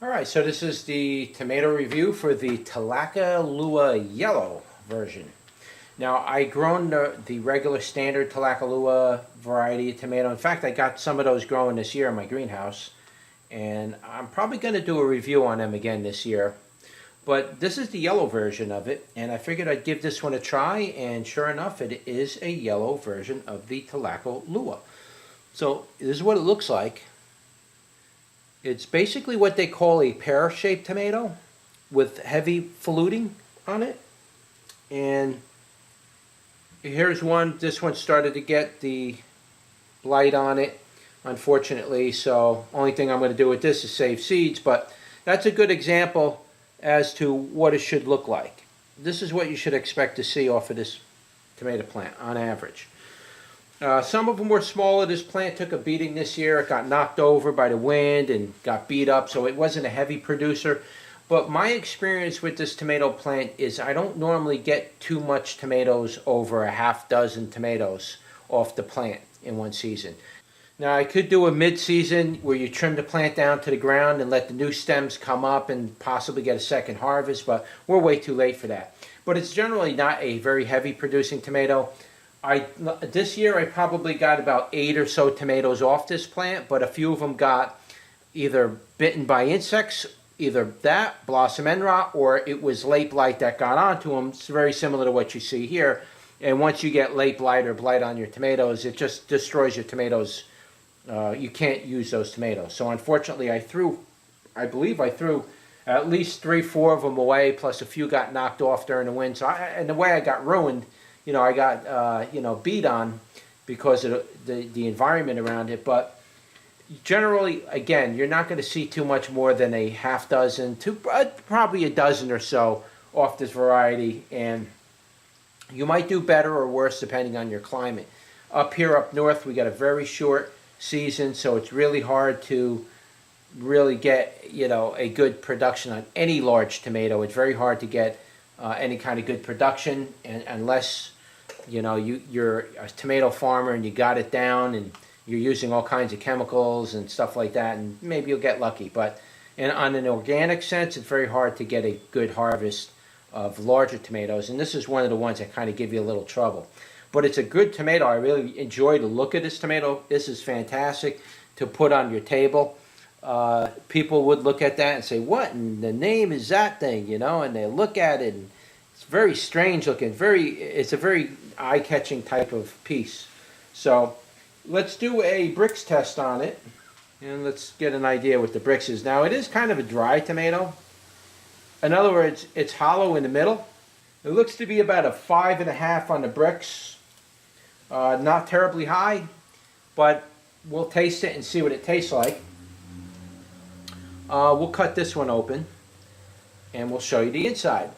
Alright, so this is the tomato review for the Tlacolula yellow version. Now, I grown the regular standard Tlacolula variety of tomato. In fact, I got some of those growing this year in my greenhouse. And I'm probably going to do a review on them again this year. But this is the yellow version of it, and I figured I'd give this one a try, and sure enough, it is a yellow version of the Tlacolula. So, this is what it looks like. It's basically what they call a pear-shaped tomato with heavy fluting on it. And here's one. This one started to get the blight on it, unfortunately. So only thing I'm going to do with this is save seeds. But that's a good example as to what it should look like. This is what you should expect to see off of this tomato plant on average. Some of them were smaller. This plant took a beating this year. It got knocked over by the wind and got beat up, so it wasn't a heavy producer. But my experience with this tomato plant is I don't normally get too much tomatoes over a half dozen tomatoes off the plant in one season. Now, I could do a mid-season where you trim the plant down to the ground and let the new stems come up and possibly get a second harvest, but we're way too late for that. But it's generally not a very heavy producing tomato. This year I probably got about 8 or so tomatoes off this plant, but a few of them got either bitten by insects, either that, blossom end rot, or it was late blight that got onto them. It's very similar to what you see here. And once you get late blight or blight on your tomatoes, it just destroys your tomatoes. You can't use those tomatoes. So unfortunately I believe I threw at least 3-4 of them away, plus a few got knocked off during the wind. So and the way I got ruined, I got, beat on because of the environment around it. But generally, again, you're not going to see too much more than a half dozen to probably a dozen or so off this variety. And you might do better or worse depending on your climate. Up here, up north, we got a very short season, so it's really hard to really get, a good production on any large tomato. It's very hard to get any kind of good production, and unless you're a tomato farmer and you got it down and you're using all kinds of chemicals and stuff like that, and maybe you'll get lucky. But on an organic sense, it's very hard to get a good harvest of larger tomatoes, and this is one of the ones that kind of give you a little trouble. But it's a good tomato. I really enjoy the look of this tomato. This is fantastic to put on your table. People would look at that and say, what in the name is that thing, and they look at it, and it's very strange looking. It's a very eye-catching type of piece. So let's do a bricks test on it, and let's get an idea what the bricks is. Now, it is kind of a dry tomato. In other words, it's hollow in the middle. It looks to be about a 5.5 on the bricks. Not terribly high, but we'll taste it and see what it tastes like. We'll cut this one open and we'll show you the inside.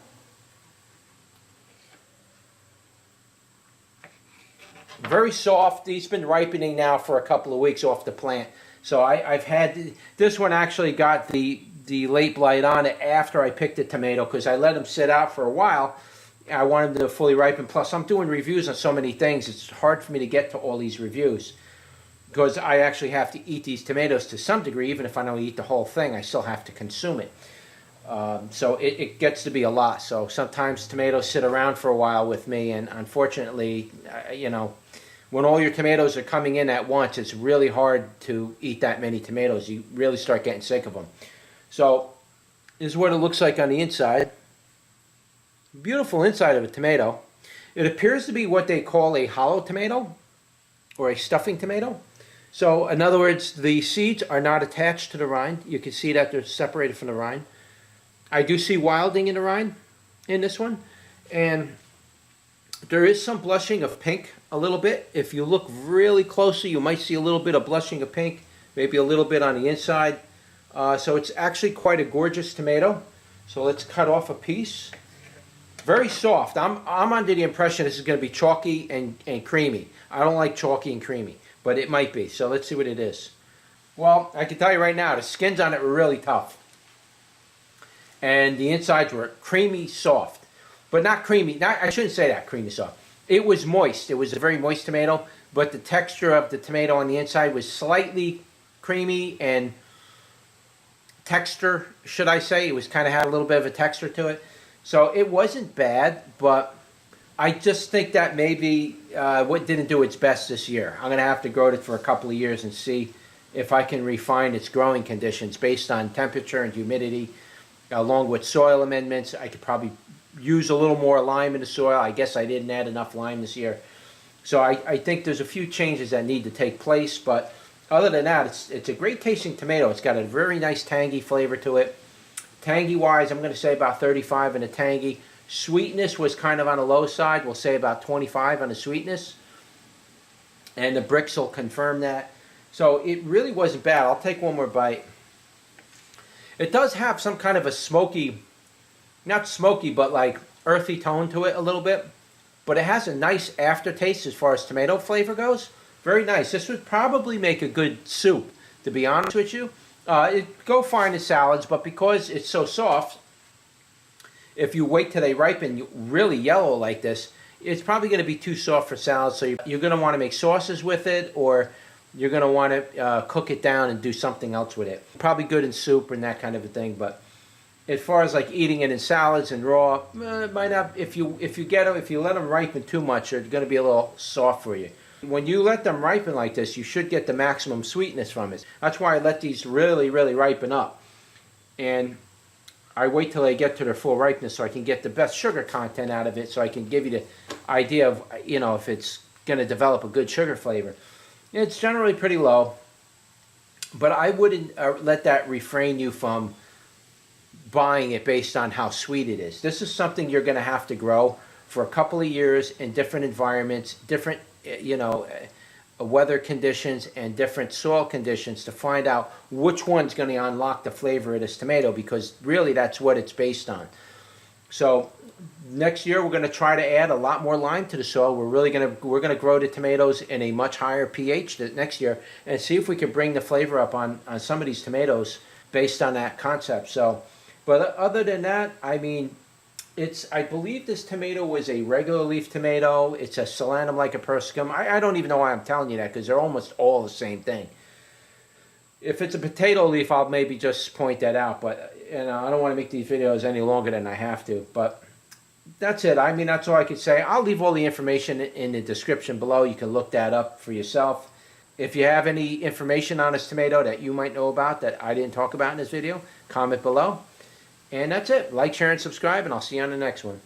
Very soft. These been ripening now for a couple of weeks off the plant. So I've had this one actually got the late blight on it after I picked the tomato, because I let them sit out for a while. I wanted them to fully ripen. Plus, I'm doing reviews on so many things. It's hard for me to get to all these reviews, because I actually have to eat these tomatoes to some degree. Even if I don't eat the whole thing, I still have to consume it. So it gets to be a lot. So sometimes tomatoes sit around for a while with me, and unfortunately, when all your tomatoes are coming in at once, it's really hard to eat that many tomatoes. You really start getting sick of them. So this is what it looks like on the inside. Beautiful inside of a tomato. It appears to be what they call a hollow tomato or a stuffing tomato. So in other words, the seeds are not attached to the rind. You can see that they're separated from the rind. I do see wilding in the rind in this one, and there is some blushing of pink a little bit. If you look really closely, you might see a little bit of blushing of pink, maybe a little bit on the inside. So it's actually quite a gorgeous tomato. So let's cut off a piece. Very soft. I'm under the impression this is going to be chalky and creamy. I don't like chalky and creamy, but it might be. So let's see what it is. Well, I can tell you right now, the skins on it were really tough. And the insides were creamy soft. But not creamy. I shouldn't say that, creamy soft. It was moist. It was a very moist tomato, but the texture of the tomato on the inside was slightly creamy and texture, should I say. It was kind of had a little bit of a texture to it. So it wasn't bad, but I just think that maybe what didn't do its best this year. I'm going to have to grow it for a couple of years and see if I can refine its growing conditions based on temperature and humidity, along with soil amendments. I could probably use a little more lime in the soil. I guess I didn't add enough lime this year. So I think there's a few changes that need to take place, but other than that, it's a great tasting tomato. It's got a very nice tangy flavor to it. Tangy wise, I'm going to say about 35 in the tangy. Sweetness was kind of on the low side. We'll say about 25 on the sweetness. And the bricks will confirm that. So it really wasn't bad. I'll take one more bite. It does have some kind of a smoky, not smoky, but like earthy tone to it a little bit. But it has a nice aftertaste as far as tomato flavor goes. Very nice. This would probably make a good soup, to be honest with you. It'd go fine in salads, but because it's so soft, if you wait till they ripen really yellow like this, it's probably going to be too soft for salads. So you're going to want to make sauces with it, or you're going to want to cook it down and do something else with it. Probably good in soup and that kind of a thing, but as far as like eating it in salads and raw, it might not. If you let them ripen too much, they're going to be a little soft for you. When you let them ripen like this, you should get the maximum sweetness from it. That's why I let these really, really ripen up, and I wait till they get to their full ripeness so I can get the best sugar content out of it. So I can give you the idea of if it's going to develop a good sugar flavor. It's generally pretty low, but I wouldn't let that refrain you from buying it based on how sweet it is. This is something you're going to have to grow for a couple of years in different environments, different weather conditions and different soil conditions to find out which one's going to unlock the flavor of this tomato, because really that's what it's based on. So next year we're going to try to add a lot more lime to the soil. We're going to grow the tomatoes in a much higher pH next year and see if we can bring the flavor up on some of these tomatoes based on that concept. So, but other than that, I mean, I believe this tomato was a regular leaf tomato. It's a Solanum lycopersicum. I don't even know why I'm telling you that, because they're almost all the same thing. If it's a potato leaf, I'll maybe just point that out, but I don't want to make these videos any longer than I have to. But that's it. I mean, that's all I could say. I'll leave all the information in the description below. You can look that up for yourself. If you have any information on this tomato that you might know about that I didn't talk about in this video, comment below. And that's it. Like, share, and subscribe, and I'll see you on the next one.